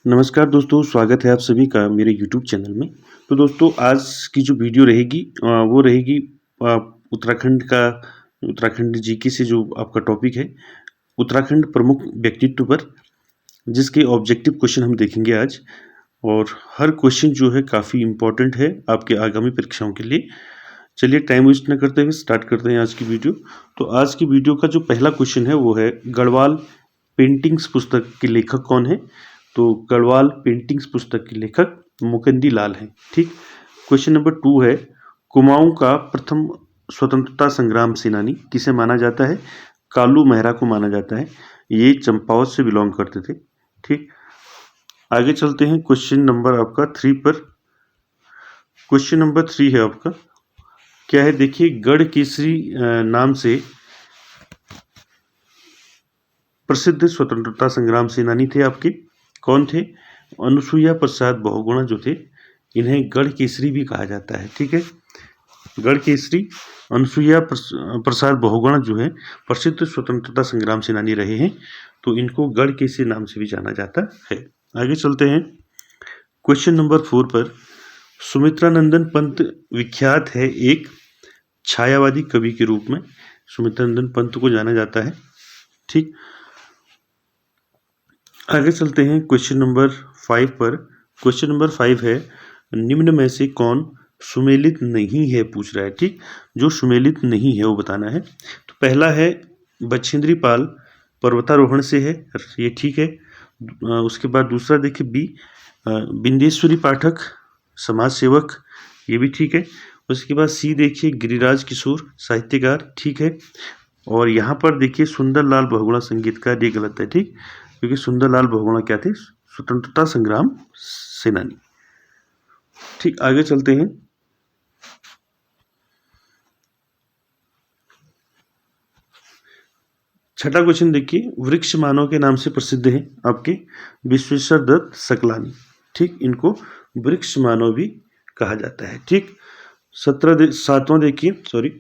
नमस्कार दोस्तों, स्वागत है आप सभी का मेरे यूट्यूब चैनल में। तो दोस्तों आज की जो वीडियो रहेगी वो रहेगी अ, उत्तराखंड जीके से जो आपका टॉपिक है, उत्तराखंड प्रमुख व्यक्तित्व पर, जिसके ऑब्जेक्टिव क्वेश्चन हम देखेंगे आज। और हर क्वेश्चन जो है काफ़ी इम्पोर्टेंट है आपके आगामी परीक्षाओं के लिए। चलिए टाइम वेस्ट न करते हुए स्टार्ट करते हैं आज की वीडियो। तो आज की वीडियो का जो पहला क्वेश्चन है वो है, गढ़वाल पेंटिंग्स पुस्तक के लेखक कौन है? तो गढ़वाल पेंटिंग्स पुस्तक के लेखक मुकुंदी लाल हैं। ठीक। क्वेश्चन नंबर 2 है, कुमाऊं का प्रथम स्वतंत्रता संग्राम सेनानी किसे माना जाता है? कालू मेहरा को माना जाता है। ये चंपावत से बिलोंग करते थे। ठीक। आगे चलते हैं क्वेश्चन नंबर आपका 3 पर। क्वेश्चन नंबर 3 है आपका, क्या है देखिए, गढ़ केसरी नाम से प्रसिद्ध स्वतंत्रता संग्राम सेनानी थे आपके, कौन थे? अनुसुईया प्रसाद बहुगुणा जो थे, इन्हें गढ़ केसरी भी कहा जाता है। ठीक है, गढ़ केसरी अनुसुईया प्रसाद बहुगुणा जो है प्रसिद्ध स्वतंत्रता संग्राम सेनानी रहे हैं, तो इनको गढ़ केसरी नाम से भी जाना जाता है। आगे चलते हैं क्वेश्चन नंबर 4 पर। सुमित्रानंदन पंत विख्यात है एक छायावादी कवि के रूप में, सुमित्रानंदन पंत को जाना जाता है। ठीक। आगे चलते हैं क्वेश्चन नंबर 5 पर। क्वेश्चन नंबर 5 है, निम्न में से कौन सुमेलित नहीं है, पूछ रहा है। ठीक, जो सुमेलित नहीं है वो बताना है। तो पहला है बछेंद्री पाल, पर्वतारोहण से है, ये ठीक है। उसके बाद दूसरा देखिए बी, बिंदेश्वरी पाठक, समाज सेवक, ये भी ठीक है। उसके बाद सी देखिए गिरिराज किशोर, साहित्यकार, ठीक है। और यहाँ पर देखिए सुंदरलाल बहुगुणा संगीतकार, ये गलत है। ठीक, क्योंकि सुंदरलाल बहुगुणा क्या थे? स्वतंत्रता संग्राम सेनानी। ठीक, आगे चलते हैं। छठा क्वेश्चन देखिए, वृक्ष मानव के नाम से प्रसिद्ध है आपके विश्वेश्वर दत्त सकलानी। ठीक, इनको वृक्ष मानव भी कहा जाता है। ठीक। सातवां देखिए, सॉरी,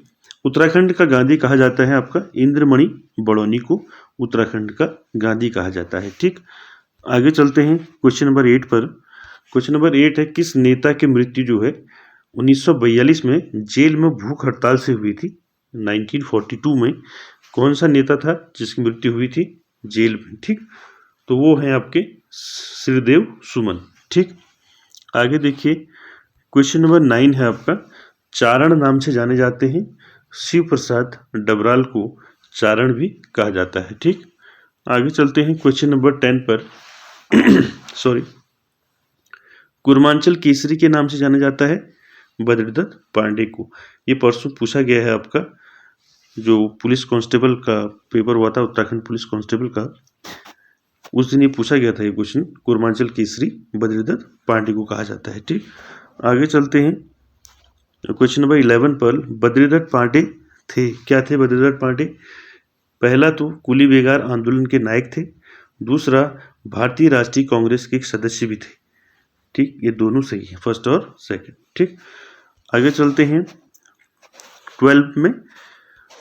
उत्तराखंड का गांधी कहा जाता है आपका इंद्रमणि बड़ौनी को, उत्तराखंड का गांधी कहा जाता है। ठीक। आगे चलते हैं क्वेश्चन नंबर 8 पर। क्वेश्चन नंबर 8 है, किस नेता की मृत्यु जो है 1942 में जेल में भूख हड़ताल से हुई थी? 1942 में कौन सा नेता था जिसकी मृत्यु हुई थी जेल में? ठीक, तो वो है आपके श्रीदेव सुमन। ठीक। आगे देखिए क्वेश्चन नंबर 9 है आपका, चारण नाम से जाने जाते हैं शिव प्रसाद डबराल को चारण भी कहा जाता है। ठीक। आगे चलते हैं क्वेश्चन नंबर 10 पर। सॉरी, कुर्मांचल केसरी के नाम से जाना जाता है बद्रीदत्त पांडे को। ये परसों पूछा गया है आपका, जो पुलिस कांस्टेबल का पेपर हुआ था, उत्तराखंड पुलिस कांस्टेबल का, उस दिन ये पूछा गया था ये क्वेश्चन, कुर्मांचल केसरी बद्रीदत्त पांडे को कहा जाता है। ठीक। आगे चलते हैं क्वेश्चन नंबर 11 पर। बद्रीदत्त पांडे थे, क्या थे बद्रीदत्त पांडे? पहला तो कुली बेगार आंदोलन के नायक थे, दूसरा भारतीय राष्ट्रीय कांग्रेस के एक सदस्य भी थे। ठीक, ये दोनों सही है, फर्स्ट और सेकंड। ठीक। आगे चलते हैं 12 में।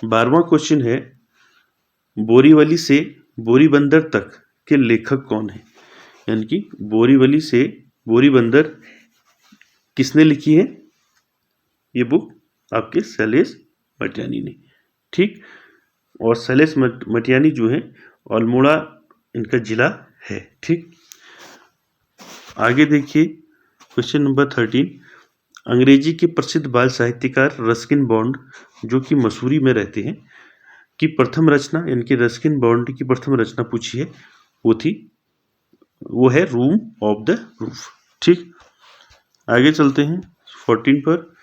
12वां क्वेश्चन है, बोरीवली से बोरीबंदर तक के लेखक कौन है? यानी कि बोरीवली से बोरीबंदर किसने लिखी है? ये बुक आपके शैलेश मटियानी ने। ठीक, और शैलेश मटियानी जो है अल्मोड़ा इनका जिला है। ठीक। आगे देखिए क्वेश्चन नंबर 13, अंग्रेजी के प्रसिद्ध बाल साहित्यकार रस्किन बॉन्ड, जो कि मसूरी में रहते हैं, की प्रथम रचना, इनकी रस्किन बॉन्ड की प्रथम रचना पूछी है, वो है रूम ऑफ द रूफ। ठीक। आगे चलते हैं 14 पर।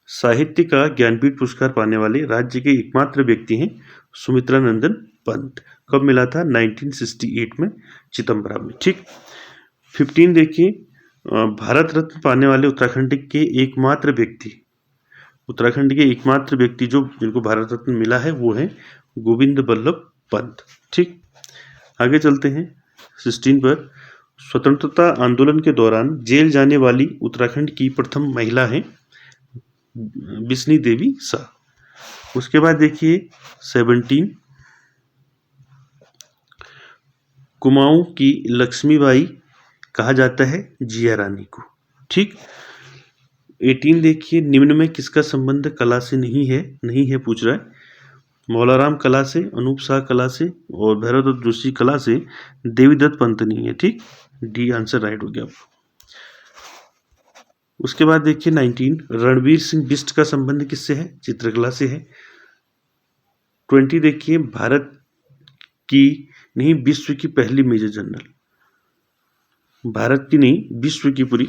साहित्य का ज्ञानपीठ पुरस्कार पाने वाले राज्य के एकमात्र व्यक्ति हैं सुमित्रानंदन पंत। कब मिला था? 1968 में, चिदम्बरम में। ठीक। 15 देखिए, भारत रत्न पाने वाले उत्तराखंड के एकमात्र व्यक्ति जो जिनको भारत रत्न मिला है वो है गोविंद बल्लभ पंत। ठीक। आगे चलते हैं 16 पर। स्वतंत्रता आंदोलन के दौरान जेल जाने वाली उत्तराखंड की प्रथम महिला है बिस्नी देवी शाह। उसके बाद देखिए 17, कुमाऊं की लक्ष्मीबाई कहा जाता है जिया रानी को। ठीक। 18 देखिए, निम्न में किसका संबंध कला से नहीं है पूछ रहा है। मौलाराम कला से, अनूप शाह कला से और भैरवदत्त जोशी कला से, देवीदत्त पंत नहीं है। ठीक, डी आंसर राइट हो गया। उसके बाद देखिए 19, रणवीर सिंह बिष्ट का संबंध किससे है? चित्रकला से है। 20 देखिए, भारत की नहीं विश्व की पहली मेजर जनरल, भारत की नहीं विश्व की पूरी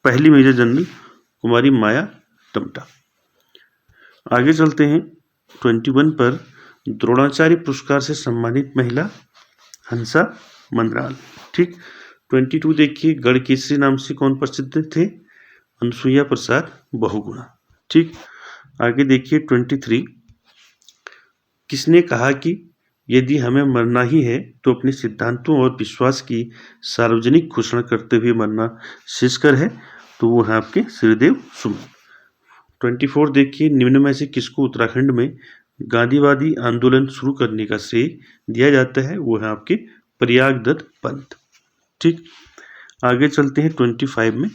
पहली मेजर जनरल कुमारी माया टमटा। आगे चलते हैं 21 पर, द्रोणाचार्य पुरस्कार से सम्मानित महिला हंसा मंदराल। ठीक। 22 देखिए, गढ़ केसरी नाम से कौन प्रसिद्ध थे? अनुसुईया प्रसाद बहुगुणा। ठीक। आगे देखिए 23, किसने कहा कि यदि हमें मरना ही है तो अपने सिद्धांतों और विश्वास की सार्वजनिक घोषणा करते हुए मरना श्रेयस्कर है? तो वो है आपके श्रीदेव सुमन। 24 देखिए, निम्न में से किसको उत्तराखंड में गांधीवादी आंदोलन शुरू करने का श्रेय दिया जाता है? वो है आपके प्रयाग दत्त पंत। ठीक। आगे चलते हैं 25 में,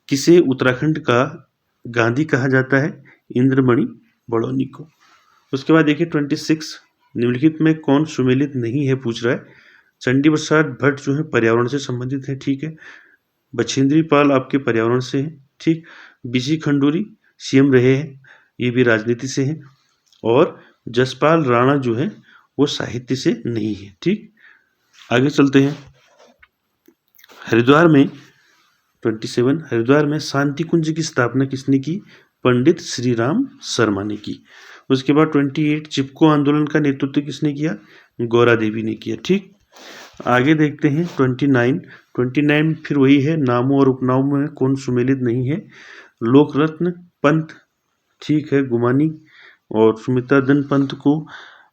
किसे उत्तराखंड का गांधी कहा जाता है? इंद्रमणि बड़ौनी को। उसके बाद देखिए 26, निम्नलिखित में कौन सुमेलित नहीं है पूछ रहा है। चंडी प्रसाद भट्ट जो है पर्यावरण से संबंधित है। ठीक है। बछेंद्री पाल आपके पर्यावरण से है। ठीक। बीसी खंडूरी सीएम रहे हैं, ये भी राजनीति से हैं। और जसपाल राणा जो है वो साहित्य से नहीं है। ठीक। आगे चलते हैं, हरिद्वार में 27, हरिद्वार में शांति कुंज की स्थापना किसने की? पंडित श्री राम शर्मा ने की। उसके बाद 28, चिपको आंदोलन का नेतृत्व किसने किया? गौरा देवी ने किया। ठीक। आगे देखते हैं 29 फिर वही है, नामों और उपनामों में कौन सुमेलित नहीं है? लोकरत्न पंत, ठीक है, गुमानी, और सुमित्रा दन पंत को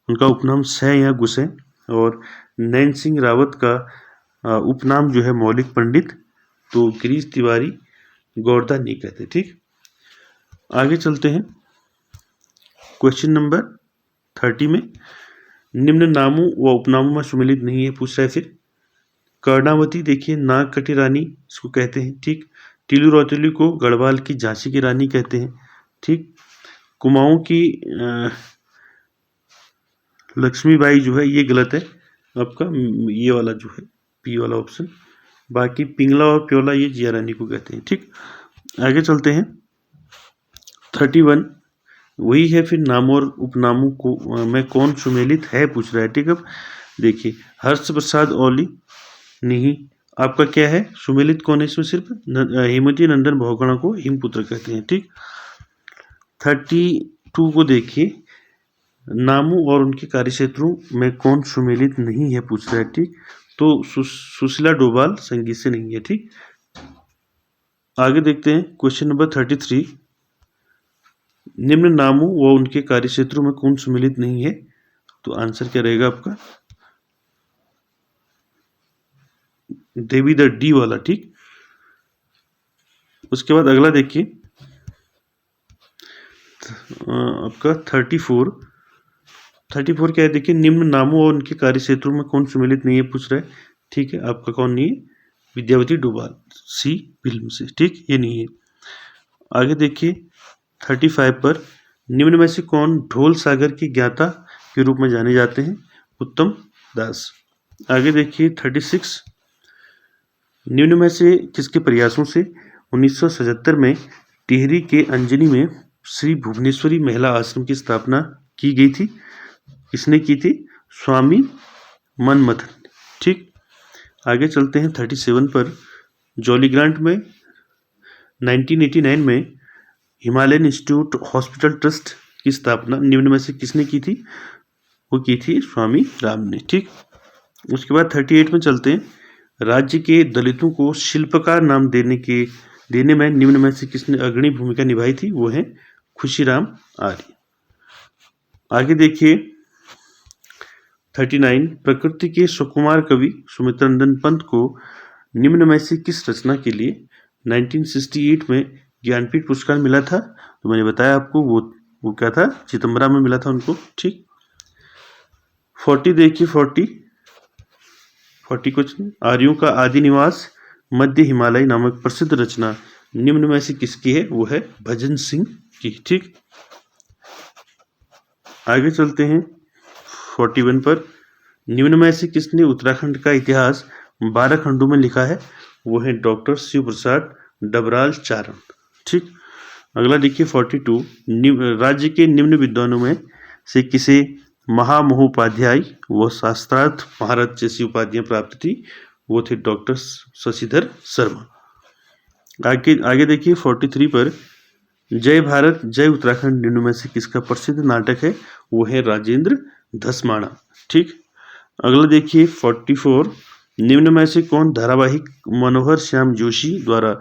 उनका उपनाम सह या गुसे, और नैन सिंह रावत का उपनाम जो है मौलिक पंडित, तो गिरीश तिवारी गौरदा नहीं कहते। ठीक। आगे चलते हैं क्वेश्चन नंबर 30 में, निम्न नामों व उपनामों में सुमेलित नहीं है पूछ रहा है। फिर कर्णावती देखिए नाग कटी रानी इसको कहते हैं। ठीक। टीलू रौतेली को गढ़वाल की झांसी की रानी कहते हैं। ठीक। कुमाऊं की लक्ष्मीबाई जो है ये गलत है आपका, ये वाला जो है पी वाला ऑप्शन। बाकी पिंगला और प्योला ये जिया रानी को कहते हैं। ठीक। आगे चलते हैं 31, वही है फिर नामों और उपनामों को में कौन सुमेलित है पूछ रहा है। ठीक। अब देखिए हर्ष प्रसाद ओली नहीं, आपका क्या है सुमेलित कौन है इसमें? सिर्फ हेमवती नंदन बहुगुणा को हिमपुत्र कहते हैं। ठीक। 32 को देखिए, नामों और उनके कार्यक्षेत्रों में कौन सुमेलित नहीं है पूछ रहा है। ठीक। तो सुशीला डोभाल संगीत से नहीं है। ठीक। आगे देखते हैं क्वेश्चन नंबर 33, निम्न नामों व उनके कार्यक्षेत्रों में कौन सुमेलित नहीं है? तो आंसर क्या रहेगा आपका? देवी द डी वाला। ठीक। उसके बाद अगला देखिए आपका 34 क्या है? देखिए निम्न नामों और उनके कार्यक्षेत्रों में कौन सुमेलित नहीं है पूछ रहा है। ठीक है, आपका कौन नहीं है? विद्यावती डोभाल, सी फिल्म से। ठीक, ये नहीं है। आगे देखिए 35 पर, निम्न में से कौन ढोल सागर के ज्ञाता के रूप में जाने जाते हैं? उत्तम दास। आगे देखिए 36, निम्न में से किसके प्रयासों से 1977 में टिहरी के अंजनी में श्री भुवनेश्वरी महिला आश्रम की स्थापना की गई थी? किसने की थी? स्वामी मनमथन। ठीक। आगे चलते हैं 37 पर, जॉली ग्रांट में 1989 में हिमालयन इंस्टीट्यूट हॉस्पिटल ट्रस्ट की स्थापना निम्न में से किसने की थी? वो की थी स्वामी राम ने। ठीक। उसके बाद 38 में चलते हैं, राज्य के दलितों को शिल्पकार नाम देने में निम्न में से किसने अग्रणी भूमिका निभाई थी? वो है खुशीराम आर्य। आगे देखिए 39, प्रकृति के सुकुमार कवि सुमित्रा नंदन पंत को निम्न में से किस रचना के लिए 1968 में ज्ञानपीठ पुरस्कार मिला था? तो मैंने बताया आपको वो क्या था, चिदम्बरा में मिला था उनको। ठीक। 40 देखिए 40 क्वेश्चन, आर्यों का आदि निवास मध्य हिमालय नामक प्रसिद्ध रचना निम्न में से किसकी है? वो है भजन सिंह की। ठीक, आगे चलते हैं 41 पर। निम्न में से किसने उत्तराखंड का इतिहास 12 खंडों में लिखा है? वो है डॉक्टर शिव प्रसाद डबराल चारण। ठीक, अगला देखिए 42। राज्य के निम्न विद्वानों में से किसे महामहोपाध्याय व शास्त्रार्थ महारथ जैसी उपाधियां प्राप्त थी? वो थे डॉक्टर शशिधर शर्मा। आगे देखिए 43 पर। जय भारत जय उत्तराखंड निम्न में से किसका प्रसिद्ध नाटक है? वो है राजेंद्र धसमाना। ठीक, अगला देखिए 44। निम्न में से कौन धारावाहिक मनोहर श्याम जोशी द्वारा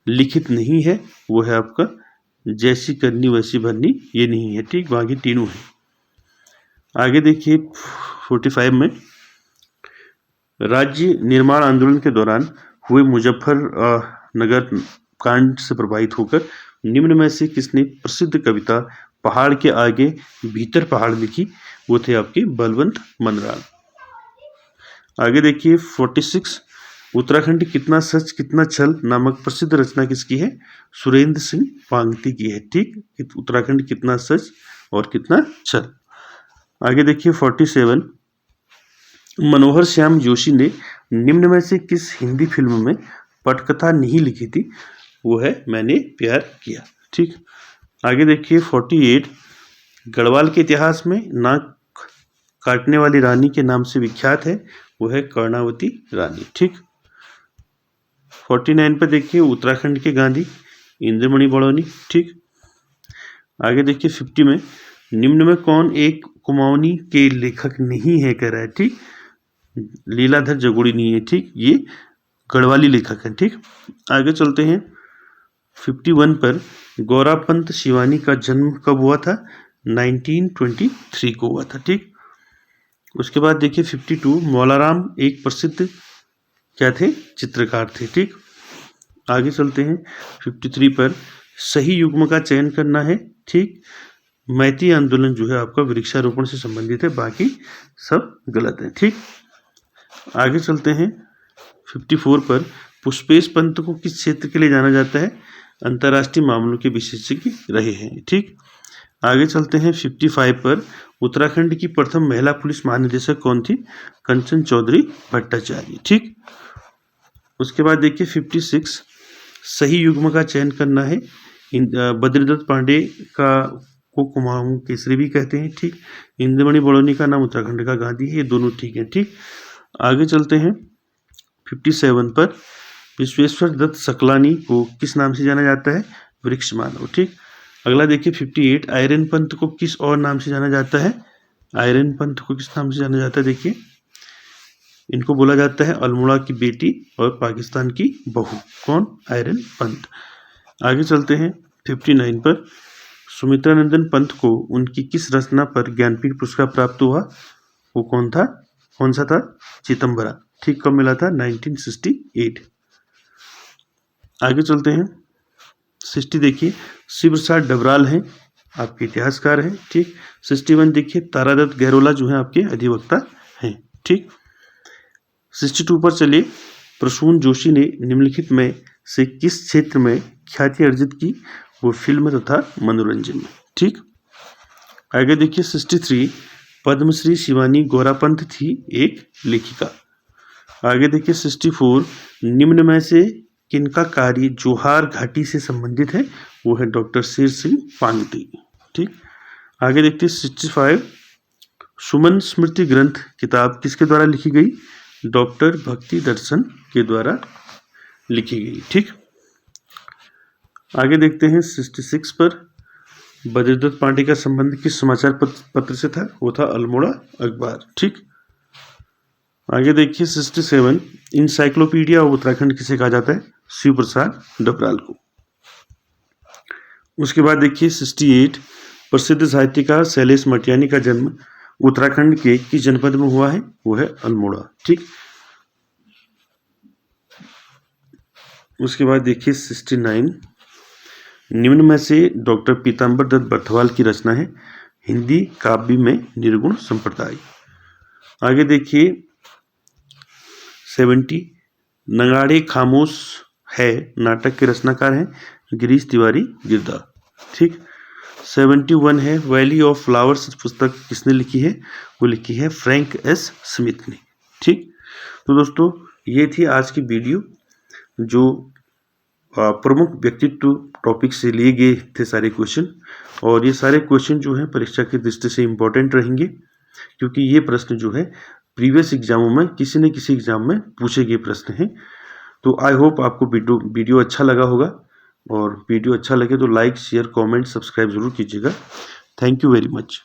लिखित नहीं है? वो है आपका जैसी करनी वैसी भरनी, ये नहीं है। ठीक, बाकी तीनों है। आगे देखिए 45 में। राज्य निर्माण आंदोलन के दौरान हुए मुजफ्फरनगर कांड से प्रभावित होकर निम्न में से किसने प्रसिद्ध कविता पहाड़ के आगे भीतर पहाड़ लिखी? वो थे आपके बलवंत मनराल। आगे देखिए 46। उत्तराखंड कितना सच कितना छल नामक प्रसिद्ध रचना किसकी है? सुरेंद्र सिंह पांगती की है। ठीक, उत्तराखंड कितना सच और कितना छल। आगे देखिए 47। मनोहर श्याम जोशी ने निम्न में से किस हिंदी फिल्म में पटकथा नहीं लिखी थी? वो है मैंने प्यार किया। ठीक, आगे देखिए 48। गढ़वाल के इतिहास में नाक काटने वाली रानी के नाम से विख्यात है, वो है कर्णावती रानी। ठीक, 49 पर देखिए उत्तराखंड के गांधी इंद्रमणि बड़ौनी। ठीक, आगे देखिए 50 में। निम्न में कौन एक कुमाऊनी के लेखक नहीं है? कह रहा है। ठीक, लीलाधर जगोड़ी नहीं है। ठीक, ये गढ़वाली लेखक है। ठीक, आगे चलते हैं 51 पर। गौरापंत शिवानी का जन्म कब हुआ था? 1923 को हुआ था। ठीक, उसके बाद देखिए 52। मौलाराम एक प्रसिद्ध क्या थे? चित्रकार थे। ठीक, आगे चलते हैं 53 पर। सही युग्म का चयन करना है। ठीक, मैती आंदोलन जो है आपका वृक्षारोपण से संबंधित है, बाकी सब गलत है। ठीक, आगे चलते हैं 54 पर। पुष्पेश पंत को किस क्षेत्र के लिए जाना जाता है? अंतर्राष्ट्रीय मामलों के विशेषज्ञ रहे हैं। ठीक, आगे चलते हैं 55 पर। उत्तराखंड की प्रथम महिला पुलिस महानिदेशक कौन थी? कंचन चौधरी भट्टाचार्य। ठीक, उसके बाद देखिए 56। सही युग्म का चयन करना है। बद्रीदत्त पांडे को कुमाऊं केसरी भी कहते हैं। ठीक, इंद्रमणि बड़ौनी का नाम उत्तराखंड का गांधी है, ये दोनों ठीक है। ठीक, आगे चलते हैं 57 पर। विश्वेश्वर दत्त सकलानी को किस नाम से जाना जाता है? वृक्ष मानव। ठीक, अगला देखिए 58। आयरन पंथ को किस और नाम से जाना जाता है? आयरन पंथ को किस नाम से जाना जाता है? देखिए, इनको बोला जाता है अल्मोड़ा की बेटी और पाकिस्तान की बहू। कौन? आयरन पंथ। आगे चलते हैं 59 पर। सुमित्रानंदन पंत को उनकी किस रचना पर ज्ञानपीठ पुरस्कार प्राप्त हुआ? वो कौन सा था? चितंबरा। ठीक, कब मिला था? 1968। आगे चलते हैं 60। देखिए शिव प्रसाद डबराल हैं, आपके इतिहासकार हैं। ठीक, 61 देखिए तारादत्त गहरोला जो है आपके अधिवक्ता हैं। ठीक, 62 पर चलिए। प्रसून जोशी ने निम्नलिखित में से किस क्षेत्र में ख्याति अर्जित की? वो फिल्म तथा मनोरंजन में। ठीक, आगे देखिए 63। पद्मश्री शिवानी गौरापंत थी एक लेखिका। आगे देखिए 64। निम्न में से किनका कार्य जोहार घाटी से संबंधित है? वो है डॉक्टर शेर सिंह पांगती। ठीक, आगे देखते हैं 65। सुमन स्मृति ग्रंथ किताब किसके द्वारा लिखी गई? डॉक्टर भक्ति दर्शन के द्वारा लिखी गई। ठीक, आगे देखते हैं 66 पर। बद्रीदत्त पांडे का संबंध किस समाचार पत्र से था? वो था अल्मोड़ा अखबार। ठीक, आगे देखिए 67। इंसाइक्लोपीडिया ऑफ उत्तराखंड किसे कहा जाता है? शिव प्रसाद डबराल को। उसके बाद देखिए 68। प्रसिद्ध साहित्यकार शैलेश मटियानी का जन्म उत्तराखंड के किस जनपद में हुआ है? वो है अल्मोड़ा। ठीक, उसके बाद देखिए 69। निम्न में से डॉक्टर पीताम्बर दत्त बर्थवाल की रचना है हिंदी काव्य में निर्गुण संप्रदाय। आगे देखिए 70। नगाड़े खामोश है नाटक के रचनाकार हैं गिरीश तिवारी गिरदा। ठीक। 71 है वैली ऑफ फ्लावर्स पुस्तक किसने लिखी है? वो लिखी है फ्रैंक एस स्मिथ ने। ठीक। तो दोस्तों ये थी आज की वीडियो जो प्रमुख व्यक्तित्व टॉपिक से लिए गए थे सारे क्वेश्चन, और ये सारे क्वेश्चन जो है परीक्षा की दृष्टि से इम्पोर्टेंट रहेंगे, क्योंकि ये प्रश्न जो है प्रीवियस एग्जामों में किसी न किसी एग्जाम में पूछे गए प्रश्न हैं। तो आई होप आपको वीडियो अच्छा लगा होगा, और वीडियो अच्छा लगे तो लाइक शेयर कमेंट सब्सक्राइब जरूर कीजिएगा। Thank you very much.